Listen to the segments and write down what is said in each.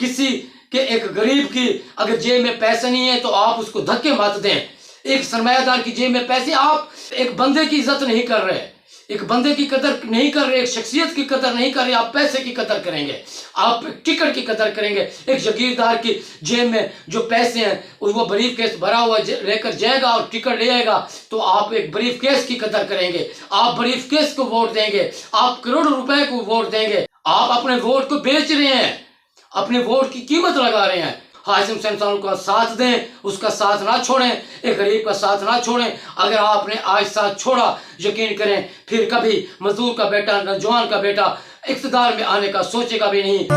किसी के एक गरीब की अगर जेब में पैसे नहीं है तो आप उसको धक्के मत दें। एक सरमायादार की जेब में पैसे, आप एक बंदे की इज्जत नहीं कर रहे, एक बंदे की कदर नहीं कर रहे, एक शख्सियत की कदर नहीं कर रहे, आप पैसे की कदर करेंगे, आप टिकट की कदर करेंगे। एक जागीरदार की जेब में जो पैसे हैं वो ब्रीफ केस भरा हुआ लेकर जाएगा और टिकट ले आएगा, तो आप एक ब्रीफ केस की कदर करेंगे, आप ब्रीफ केस को वोट देंगे, आप करोड़ों रुपए को वोट देंगे। आप अपने वोट को बेच रहे हैं, अपने वोट की कीमत लगा रहे हैं। हाशिम हुसैन साहब का साथ दें, उसका साथ ना छोड़ें, एक गरीब का साथ ना छोड़ें। अगर आपने आज साथ छोड़ा, यकीन करें फिर कभी मजदूर का बेटा, नौजवान का बेटा इख्तिदार में आने का सोचेगा भी नहीं।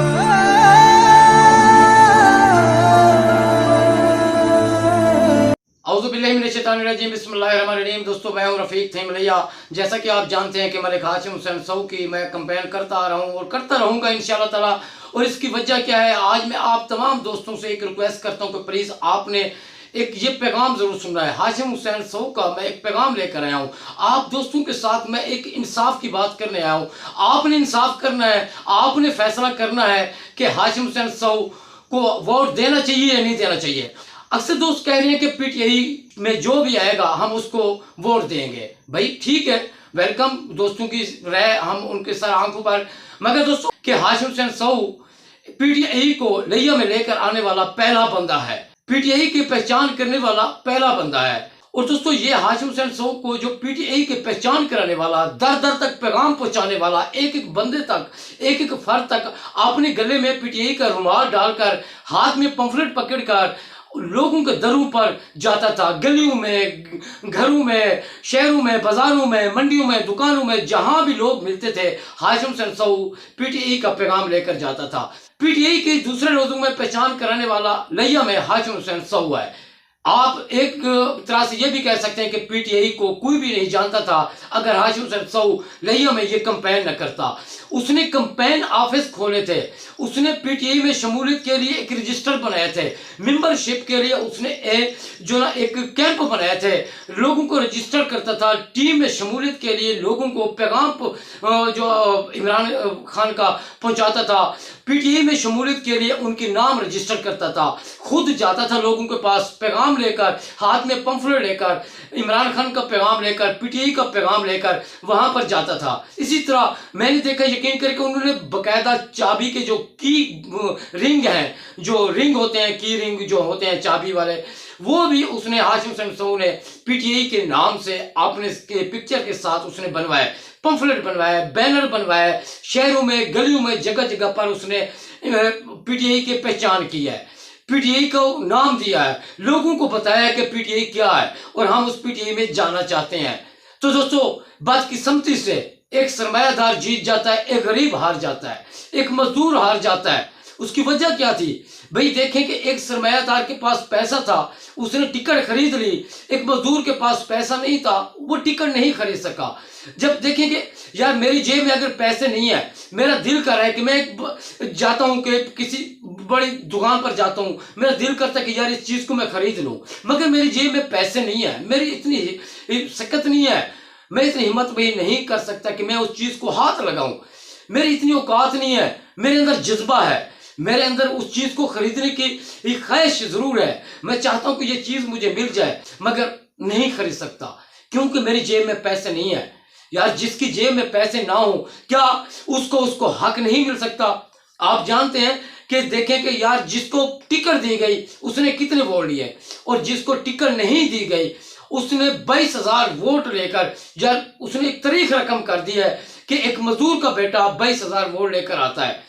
बिस्मिल्लाहिर्रहमानिर्रहीम। दोस्तों, मैं हूं रफीक थेमलैया। जैसा कि आप जानते हैं कि मलिक हाशिम हुसैन साहब की मैं कंपेन करता आ रहा हूं और करता रहूंगा इंशाअल्लाह ताला। और इसकी वजह क्या है, आज मैं आप तमाम दोस्तों से एक रिक्वेस्ट करता हूं कि प्लीज़ आपने एक ये पैगाम जरूर सुनना है। हाशिम हुसैन साहब का मैं एक पैगाम लेकर आया हूँ आप दोस्तों के साथ। मैं एक इंसाफ की बात करने आया हूँ। आपने इंसाफ करना है, आपने फैसला करना है कि हाशिम हुसैन साहब को वोट देना चाहिए या नहीं देना चाहिए। अक्सर दोस्त कह रहे हैं कि पीटीआई में जो भी आएगा हम उसको वोट देंगे। भाई ठीक है, वेलकम दोस्तों की राय, हम उनके सर आंखों पर। मगर दोस्तों कि हाशिम हुसैन साहब पीटीआई को लैया में लेकर आने वाला पहला बंदा है, पीटीआई की पहचान करने वाला पहला बंदा है। और दोस्तों, ये हाशिम हुसैन साहब को जो पीटीआई की पहचान कराने वाला, दर दर तक पैगाम पहुंचाने वाला, एक एक बंदे तक, एक एक फर्द तक अपने गले में पीटीआई का रुमाल डालकर, हाथ में पंफलेट पकड़कर लोगों के दरों पर जाता था। गलियों में, घरों में, शहरों में, बाजारों में, मंडियों में, दुकानों में, जहां भी लोग मिलते थे, हाशिम हुसैन साहब पीटीआई का पैगाम लेकर जाता था। पीटीआई के दूसरे लोगों में पहचान कराने वाला लैया में हाशिम हुसैन साहब है। आप एक तरह से ये भी कह सकते हैं कि पीटीआई को कोई भी नहीं जानता था अगर हाशिम हुसैन साहब लैया में ये कैंपेन न करता। उसने कैंपेन ऑफिस खोले थे, उसने पीटीआई में शमूलियत के लिए एक रजिस्टर बनाए थे, मेंबरशिप के लिए उसने एक कैंप बनाए थे, लोगों को रजिस्टर करता था, टीम में शमूलियत के लिए लोगों को पैगाम जो इमरान खान का पहुंचाता था, पीटीआई में शमूलियत के लिए उनके नाम रजिस्टर करता था, खुद जाता था लोगों के पास पैगाम लेकर, हाथ में पंफलेट लेकर, इमरान खान का पैगाम लेकर, पीटीआई का पैगाम लेकर वहां पर जाता था। इसी तरह मैंने देखा, यकीन करके उन्होंने बकायदा चाबी के जो की रिंग हैं, जो रिंग होते हैं, की रिंग जो होते हैं चाबी वाले, वो भी उसने हाशिम हुसैन साहब ने पीटीआई के नाम से अपने के पिक्चर के साथ उसने बनवाए, पंफलेट बनवाया, बैनर बनवाया, शहरों में, गलियों में, जगह जगह पर उसने पीटीआई की पहचान की है, पीटीआई को नाम दिया है, लोगों को बताया कि पीटीआई क्या है और हम उस पीटीआई में जाना चाहते हैं। तो दोस्तों, बदकिस्मती से एक सरमायादार जीत जाता है, एक गरीब हार जाता है, एक मजदूर हार जाता है। उसकी वजह क्या थी भाई? देखें कि एक सरमायादार के पास पैसा था, उसने टिकट खरीद ली। एक मजदूर के पास पैसा नहीं था, वो टिकट नहीं खरीद सका। जब देखें कि यार मेरी जेब में अगर पैसे नहीं है, मेरा दिल कर रहा है कि मैं जाता हूं कि किसी बड़ी दुकान पर जाता हूं, मेरा दिल करता है कि यार इस चीज को मैं खरीद लूं, मगर मेरी जेब में पैसे नहीं है, मेरी इतनी सकत नहीं है, मैं इतनी हिम्मत भी नहीं कर सकता कि मैं उस चीज को हाथ लगाऊं, मेरी इतनी औकात नहीं है, मेरे अंदर जज्बा है, मेरे अंदर उस चीज को खरीदने की एक ख्वाहिश जरूर है, मैं चाहता हूं कि ये चीज मुझे मिल जाए, मगर नहीं खरीद सकता क्योंकि मेरी जेब में पैसे नहीं है। यार जिसकी जेब में पैसे ना हो, क्या उसको हक नहीं मिल सकता? आप जानते हैं कि देखें कि यार जिसको टिकट दी गई उसने कितने वोट लिए, और जिसको टिकट नहीं दी गई उसने 22,000 वोट लेकर, यार उसने एक तारीख रकम कर दी है कि एक मजदूर का बेटा 22,000 वोट लेकर आता है,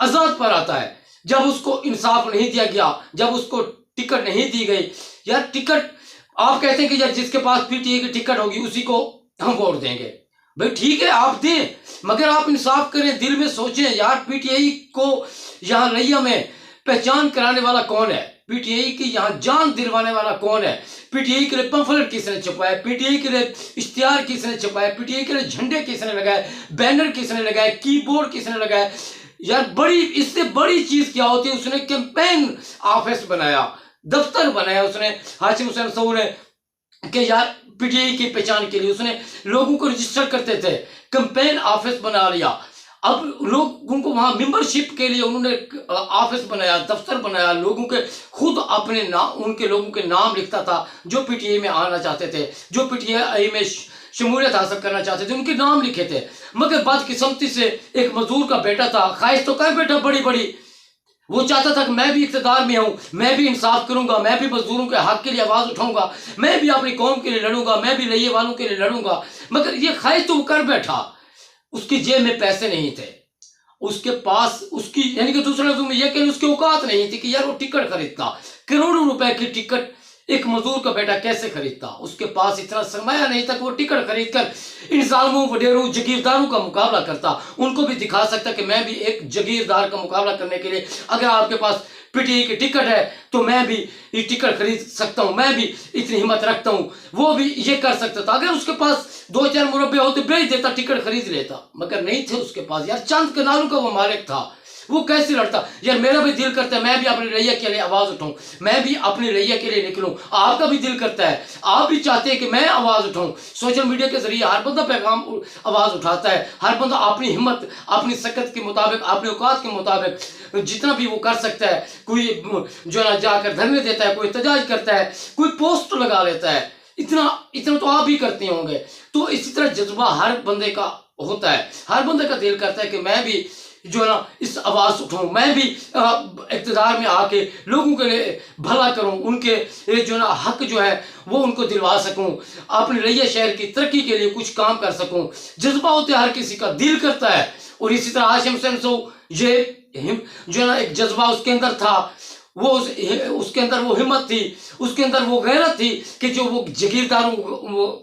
आजाद पर आता है। जब उसको इंसाफ नहीं दिया गया, जब उसको टिकट नहीं दी गई, यार टिकट आप कहते हैं कि यार जिसके पास पीटीआई की टिकट होगी उसी को हम वोट देंगे। भाई ठीक है, आप दें, मगर आप इंसाफ करें, दिल में सोचें यार पीटीआई को यहाँ लैया में पहचान कराने वाला कौन है, पीटीआई की यहाँ जान दिलवाने वाला कौन है, पीटीआई के लिए पंफलेट किसने छपाया, पीटीआई के लिए इश्तिहार किसने छपाया, पीटीआई के लिए झंडे किसने लगाए, बैनर किसने लगाए, कीबोर्ड किसने लगाए। यार बड़ी, इससे बड़ी चीज क्या होती है? उसने कैंपेन ऑफिस बनाया, दफ्तर बनाया उसने, हाशिम हुसैन साहब ने, कि यार पीटीआई की पहचान के लिए उसने लोगों को रजिस्टर करते थे, कैंपेन ऑफिस बना लिया, अब लोग उनको वहाँ मेंबरशिप के लिए उन्होंने ऑफिस बनाया, दफ्तर बनाया, लोगों के खुद अपने नाम, उनके लोगों के नाम लिखता था जो पीटीआई में आना चाहते थे, जो पीटीआई में शमूलियत हासिल करना चाहते थे, उनके नाम लिखे थे। मगर बदकिस्मती से एक मजदूर का बेटा था, ख्वाहिश तो कर बेटा बड़ी बड़ी, वो चाहता था कि मैं भी इक़्तिदार में हूँ, मैं भी इंसाफ करूंगा, मैं भी मजदूरों के हक के लिए आवाज़ उठाऊंगा, मैं भी अपनी कौम के लिए लड़ूंगा, मैं भी रैये वालों के लिए लड़ूंगा। मगर ये ख्वाहिश तो वो कर बैठा, उसकी जेब में पैसे नहीं थे, उसके पास उसकी, यानी कि दूसरे लफ्ज़ों में यह कि उसकी औकात नहीं थी कि यार वो टिकट खरीदता। करोड़ों रुपए की टिकट एक मजदूर का बेटा कैसे खरीदता? उसके पास इतना सरमाया नहीं था कि वो टिकट खरीद कर इन जालिमों, वडेरों, जगीरदारोों का मुकाबला करता। उनको भी दिखा सकता कि मैं भी एक जगीरदार का मुकाबला करने के लिए, अगर आपके पास पीटीआई की टिकट है तो मैं भी ये टिकट खरीद सकता हूँ, मैं भी इतनी हिम्मत रखता हूँ। वो भी ये कर सकता था, अगर उसके पास 2-4 मुरब्बे होते बेच देता, टिकट खरीद लेता, मगर नहीं थे उसके पास। यार चंद कनालों का वो मालिक था, वो कैसे लड़ता? यार मेरा भी दिल करता है मैं भी अपने रैया के लिए आवाज उठाऊं, मैं भी अपने रैया के लिए निकलूं, आपका भी दिल करता है, आप भी चाहते हैं कि मैं आवाज उठाऊं। सोशल मीडिया के जरिए हर बंदा पैगाम आवाज उठाता है, हर बंदा अपनी हिम्मत, अपनी सकत के मुताबिक, अपने औकात के मुताबिक जितना भी वो कर सकता है, कोई जो है जाकर धरने देता है, कोई एहतजाज करता है, कोई पोस्ट लगा लेता है, इतना तो आप भी करते होंगे। तो इसी तरह जज्बा हर बंदे का होता है, हर बंदे का दिल करता है कि मैं भी जो है ना इस आवाज उठाऊं, मैं भी इक़्तिदार में आके लोगों के लिए भला करूं, उनके जो है ना हक जो है वो उनको दिलवा सकूं, अपने रैया शहर की तरक्की के लिए कुछ काम कर सकूं। जज्बा होते हर किसी का, दिल करता है। और इसी तरह हाशिम हुसैन सऊ ये जो है ना एक जज्बा उसके अंदर था, वो उसके अंदर वो हिम्मत थी, उसके अंदर वो गैरत थी कि जो वो जगीरदारों,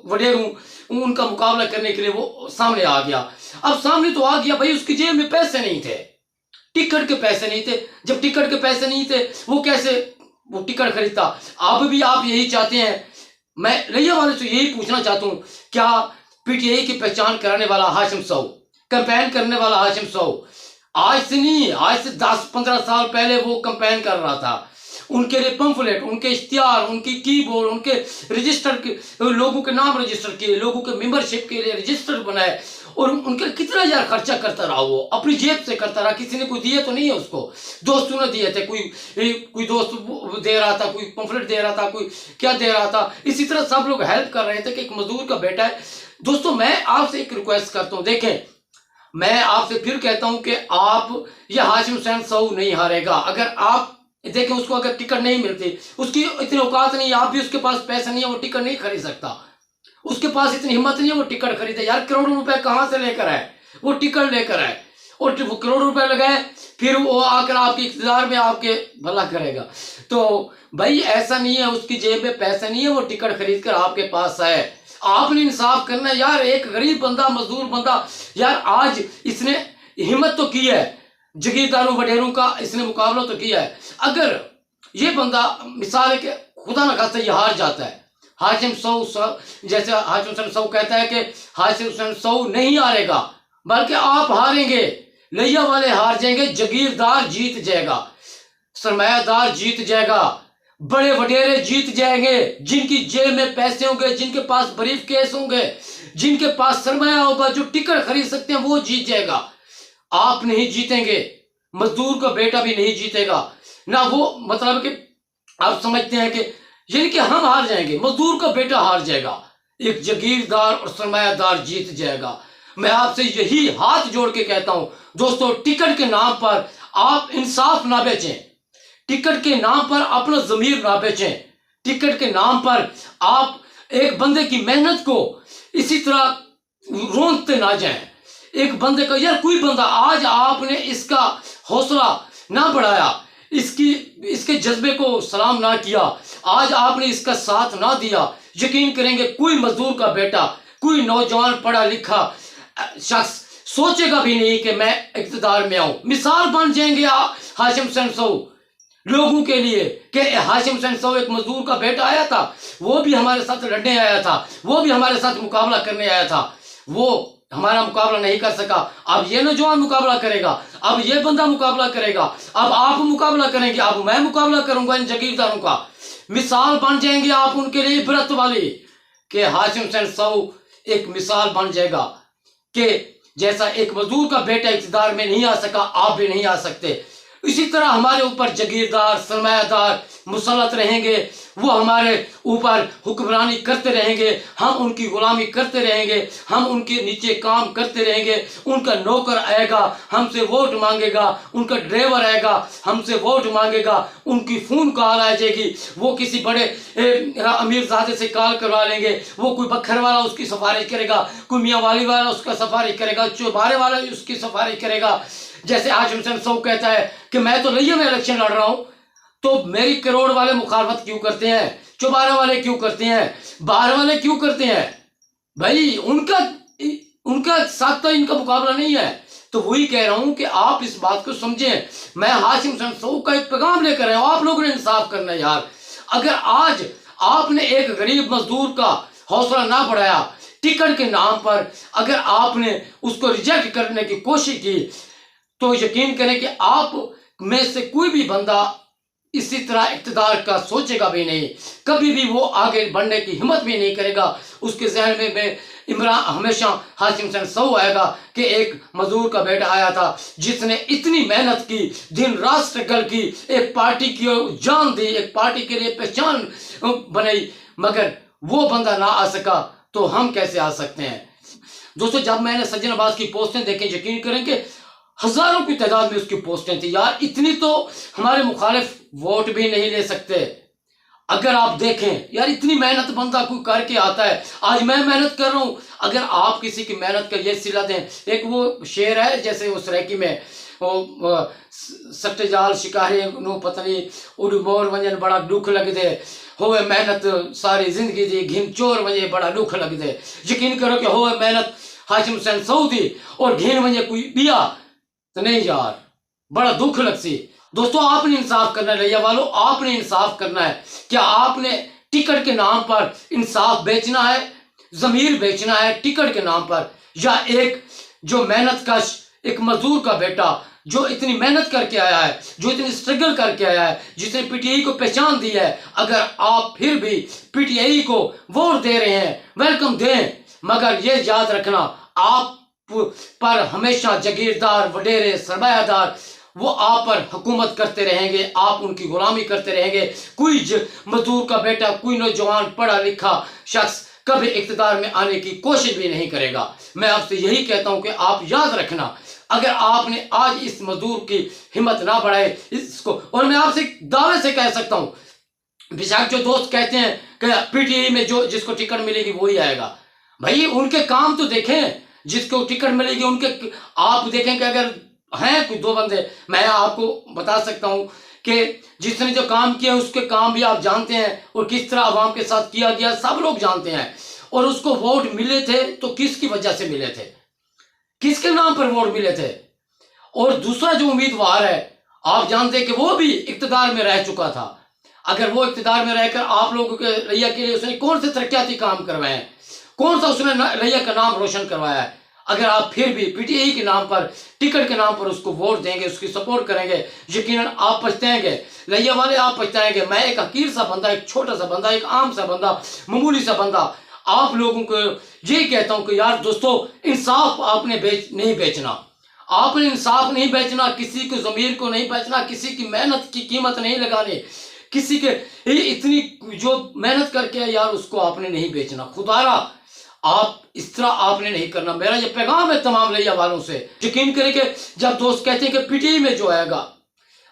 वडेरों, उनका मुकाबला करने के लिए वो सामने आ गया। अब सामने तो आ गया भाई, उसकी जेब में पैसे नहीं थे, टिकट के पैसे नहीं थे। जब टिकट के पैसे नहीं थे वो कैसे वो टिकट खरीदता? अब भी आप यही चाहते हैं, मैं रैया वाले से यही पूछना चाहता हूँ, क्या पीटीआई की पहचान कराने वाला हाशिम सऊ, कैंपेन करने वाला हाशिम सऊ आज से नहीं, आज से 10-15 साल पहले वो कैंपेन कर रहा था, उनके लिए पंफलेट, उनके इश्तिहार, उनकी कीबोर्ड, उनके रजिस्टर के लोगों के नाम रजिस्टर किए, लोगों के मेंबरशिप के लिए रजिस्टर बनाए, और उनके कितना यार खर्चा करता रहा, वो अपनी जेब से करता रहा, किसी ने कोई दिए तो नहीं है उसको, दोस्तों ने दिए थे, कोई दोस्त दे रहा था, कोई पंफलेट दे रहा था, कोई क्या दे रहा था, इसी तरह सब लोग हेल्प कर रहे थे कि एक मजदूर का बेटा है। दोस्तों मैं आपसे एक रिक्वेस्ट करता हूँ, देखें मैं आपसे फिर कहता हूं कि आप, ये हाशिम हुसैन सऊ नहीं हारेगा। अगर आप देखें उसको अगर टिकट नहीं मिलती, उसकी इतनी औकात नहीं, आप भी उसके पास पैसा नहीं है, वो टिकट नहीं खरीद सकता, उसके पास इतनी हिम्मत नहीं है वो टिकट खरीदे। यार करोड़ों रुपए कहां से लेकर आए, वो टिकट लेकर आए और वो करोड़ों रुपए लगाए, फिर वो आकर आपके इक़्तिदार में आपके भला करेगा। तो भाई ऐसा नहीं है, उसकी जेब में पैसा नहीं है, वो टिकट खरीद कर आपके पास आए। आपने इंसाफ करना है यार, एक गरीब बंदा, मजदूर बंदा, यार आज इसने हिम्मत तो की है, जगीरदारों वडेरों का इसने मुकाबला तो किया है। अगर ये बंदा मिसाल है कि खुदा न खास्ता ये हार जाता है, हाशिम सऊ, जैसे हाशिम हुसैन सऊ कहता है कि हाशिम हुसैन सऊ नहीं हारेगा, बल्कि आप हारेंगे, रैया वाले हार जाएंगे, जगीरदार जीत जाएगा, सरमायादार जीत जाएगा, बड़े वडेरे जीत जाएंगे, जिनकी जेब में पैसे होंगे, जिनके पास ब्रीफ केस होंगे, जिनके पास सरमाया होगा, जो टिकट खरीद सकते हैं, वो जीत जाएगा। आप नहीं जीतेंगे, मजदूर का बेटा भी नहीं जीतेगा ना। वो मतलब कि आप समझते हैं कि यानी कि हम हार जाएंगे, मजदूर का बेटा हार जाएगा, एक जगीरदार और सरमायादार जीत जाएगा। मैं आपसे यही हाथ जोड़ के कहता हूं दोस्तों, टिकट के नाम पर आप इंसाफ ना बेचें, टिकट के नाम पर अपना जमीर ना बेचें, टिकट के नाम पर आप एक बंदे की मेहनत को इसी तरह रोंदते ना जाएं। एक बंदे का, यार कोई बंदा आज आपने इसका हौसला ना बढ़ाया, इसके जज्बे को सलाम ना किया, आज आपने इसका साथ ना दिया, यकीन करेंगे कोई मजदूर का बेटा, कोई नौजवान पढ़ा लिखा शख्स सोचेगा भी नहीं कि मैं इक़्तिदार में आऊं। मिसाल बन जाएंगे हाशिम हुसैन सऊ लोगों के लिए कि हाशिम हुसैन सऊ एक मजदूर का बेटा आया था, वो भी हमारे साथ लड़ने आया था, वो भी हमारे साथ मुकाबला करने आया था, वो हमारा मुकाबला नहीं कर सका, अब ये नौजवान मुकाबला करेगा, अब ये बंदा मुकाबला करेगा, अब आप मुकाबला करेंगे, अब मैं मुकाबला करूंगा इन जगीरदारों का। मिसाल बन जाएंगे आप उनके लिए इबरत वाली कि हाशिम हुसैन सऊ एक मिसाल बन जाएगा कि जैसा एक मजदूर का बेटा इक़्तिदार में नहीं आ सका, आप भी नहीं आ सकते। इसी तरह हमारे ऊपर जागीरदार, सरमायादार मुसल्लत रहेंगे, वो हमारे ऊपर हुक्मरानी करते रहेंगे, हम उनकी गुलामी करते रहेंगे, हम उनके नीचे काम करते रहेंगे। उनका नौकर आएगा, हमसे वोट मांगेगा, उनका ड्राइवर आएगा, हमसे वोट मांगेगा, उनकी फ़ोन कॉल आ जाएगी, वो किसी बड़े अमीरजादे से कॉल करवा लेंगे, वो कोई बखर वाला उसकी सिफारिश करेगा, कोई मियाँ वाली वाला उसका सिफारिश करेगा, चौबारे वाला उसकी सिफारिश करेगा। जैसे हाशिम हुसैन सऊ कहता है कि मैं तो लिया में इलेक्शन लड़ रहा हूं, तो मेरी करोड़ वाले मुखालफत क्यों करते हैं, चौबारे वाले क्यों करते हैं, बाहर वाले क्यों करते हैं? भाई उनका साथ तो इनका मुकाबला नहीं है। तो वही कह रहा हूं कि आप इस बात को समझें। मैं हाशिम हुसैन सऊ का एक पैगाम लेकर आया हूं, आप लोगों ने इंसाफ करना है यार। अगर आज आपने एक गरीब मजदूर का हौसला ना बढ़ाया, टिकट के नाम पर अगर आपने उसको रिजेक्ट करने की कोशिश की, तो यकीन करें कि आप में से कोई भी बंदा इसी तरह इक़्तिदार का सोचेगा भी नहीं, कभी भी वो आगे बढ़ने की हिम्मत भी नहीं करेगा। उसके जहन में इमरान हमेशा हाशिम हुसैन सऊ आएगा कि एक मजदूर का बेटा आया था जिसने इतनी मेहनत की, दिन रात स्ट्रगल की, एक पार्टी की जान दी, एक पार्टी के लिए पहचान बनाई, मगर वो बंदा ना आ सका, तो हम कैसे आ सकते हैं? दोस्तों, जब मैंने सज्जन अब्बास की पोस्टें देखें, यकीन करें कि हजारों की तादाद में उसकी पोस्टें थी यार। इतनी तो हमारे मुखालिफ वोट भी नहीं ले सकते। अगर आप देखें यार, इतनी मेहनत बंदा कोई करके आता है। आज मैं मेहनत कर रहा हूं, अगर आप किसी की मेहनत का ये सिला दें। एक वो शेर है, जैसे वो सराइकी में वो सट्टे जाल शिकारे नो पतनी उड़ मोर वंजन बड़ा दुख लग दे, होवे मेहनत सारी जिंदगी दी, घिन चोर वंजे बड़ा दुख लग दे। यकीन करो कि होवे मेहनत हाशिम हुसैन सऊ थी और घिन वंजे कोई बिया तो नहीं यार, बड़ा दुख लगती। दोस्तों, आपने इंसाफ करना है, रैया वालों, आपने इंसाफ करना है। क्या आपने टिकट के नाम पर इंसाफ बेचना है, जमीर बेचना है टिकट के नाम पर? या एक जो मेहनत कश, एक मजदूर का बेटा जो इतनी मेहनत करके आया है, जो इतनी स्ट्रगल करके आया है, जिसने पीटीआई को पहचान दी है, अगर आप फिर भी पीटीआई को वोट दे रहे हैं, वेलकम दें, मगर ये याद रखना, आप पर हमेशा जागीरदार, वडेरे, सरमायादार वो आप पर हुकूमत करते रहेंगे, आप उनकी गुलामी करते रहेंगे। कोई मजदूर का बेटा, कोई नौजवान पढ़ा लिखा शख्स कभी इक़्तिदार में आने की कोशिश भी नहीं करेगा। मैं आपसे यही कहता हूं कि आप याद रखना, अगर आपने आज इस मजदूर की हिम्मत ना बढ़ाए इसको, और मैं आपसे दावे से कह सकता हूं, बेशक जो दोस्त कहते हैं कि पीटीआई में जो जिसको टिकट मिलेगी वही आएगा, भाई उनके काम तो देखें, जिसको टिकट मिलेगी उनके आप देखें कि अगर हैं कोई दो बंदे, मैं आपको बता सकता हूं कि जिसने जो काम किया उसके काम भी आप जानते हैं, और किस तरह आवाम के साथ किया गया सब लोग जानते हैं। और उसको वोट मिले थे तो किसकी वजह से मिले थे, किसके नाम पर वोट मिले थे? और दूसरा जो उम्मीदवार है, आप जानते हैं कि वो भी इक़्तिदार में रह चुका था। अगर वो इक़्तिदार में रहकर आप लोगों के रैया के लिए उसने कौन से तरक्याती काम करवाए हैं, कौन सा उसने रैया का नाम रोशन करवाया है? अगर आप फिर भी पीटीआई के नाम पर, टिकट के नाम पर उसको वोट देंगे, उसकी सपोर्ट करेंगे, यकीनन आप पछताएंगे, रैया वाले आप पछताएंगे। मैं एक हकीर सा बंदा, एक छोटा सा बंदा, एक आम सा बंदा, मामूली सा बंदा, आप लोगों को ये कहता हूं कि यार दोस्तों, इंसाफ आपने नहीं बेचना, आपने इंसाफ नहीं बेचना, किसी को ज़मीर को नहीं बेचना, किसी की मेहनत की कीमत नहीं लगानी, किसी के इतनी जो मेहनत करके यार उसको आपने नहीं बेचना। खुदारा आप इस तरह आपने नहीं करना। मेरा ये पैगाम है तमाम रैया वालों से। यकीन करें कि जब दोस्त कहते हैं कि पीटीआई में जो आएगा,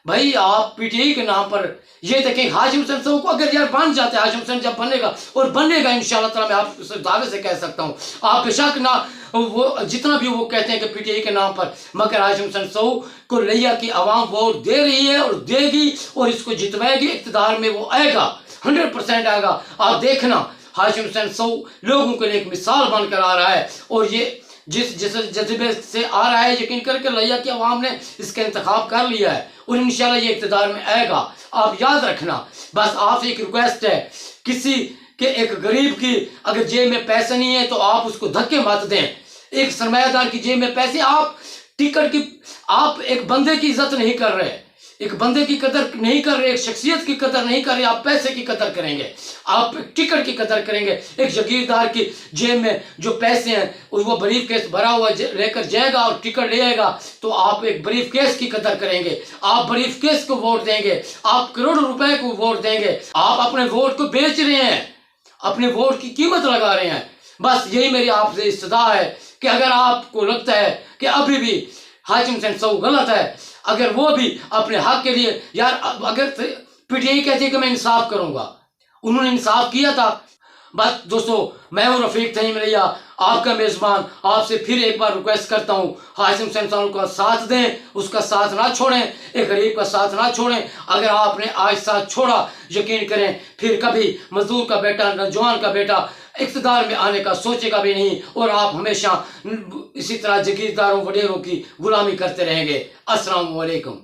भाई आप पीटीआई के नाम पर ये देखें, हाशिम हुसैन सऊ को अगर यार बन जाते हैं, हाशिम हुसैन जब बनेगा और बनेगा इंशाअल्लाह ताला, मैं आप दावे से कह सकता हूँ, आप बेशक ना वो जितना भी वो कहते हैं कि पीटीआई के नाम पर, मगर हाशिम हुसैन सऊ को रैया की आवाम वोट दे रही है और देगी, और इसको जितवाएगी, इक़्तिदार में वो आएगा, 100% आएगा। आप देखना, हाशिम हुसैन सऊ लोगों के लिए एक मिसाल बनकर आ रहा है, और ये जिस जज्बे से आ रहा है, यकीन करके रैया की आवाम ने इसका इंतखाब कर लिया है, और इंशाल्लाह ये इक़्तिदार में आएगा। आप याद रखना, बस आपसे एक रिक्वेस्ट है, किसी के एक गरीब की अगर जेब में पैसे नहीं है तो आप उसको धक्के मत दें। एक सरमायादार की जेब में पैसे, आप टिकट की, आप एक बंदे की इज्जत नहीं कर रहे, एक बंदे की कदर नहीं कर रहे, एक शख्सियत की कदर नहीं कर रहे, आप पैसे की कदर करेंगे, आप टिकट की कदर करेंगे। एक जागीरदार की जेब में जो पैसे हैं वो ब्रीफ केस भरा हुआ लेकर जाएगा और टिकट ले आएगा, तो आप एक ब्रीफ केस की कदर करेंगे, आप ब्रीफ केस को वोट देंगे, आप करोड़ों रुपए को वोट देंगे। आप अपने वोट को बेच रहे हैं, अपने वोट की कीमत लगा रहे हैं। बस यही मेरी आपसे इस्तदा है कि अगर आपको लगता है कि अभी भी हाशिम हुसैन सऊ गलत है, अगर वो भी अपने हक के लिए, यार अगर पीटीआई कहती है कि मैं इंसाफ करूंगा, उन्होंने इंसाफ किया था। बस दोस्तों, मैं हूं रफीक तहीम रैया, आपका मेज़बान। आपसे फिर एक बार रिक्वेस्ट करता हूं, हाशिम हुसैन साहब का साथ दें, उसका साथ ना छोड़ें, एक गरीब का साथ ना छोड़ें। अगर आपने आज साथ छोड़ा, यकीन करें फिर कभी मजदूर का बेटा, नौजवान का बेटा इक़्तिदार में आने का सोचेगा भी नहीं, और आप हमेशा इसी तरह जागीरदारों वडेरों की गुलामी करते रहेंगे। अस्सलाम वालेकुम।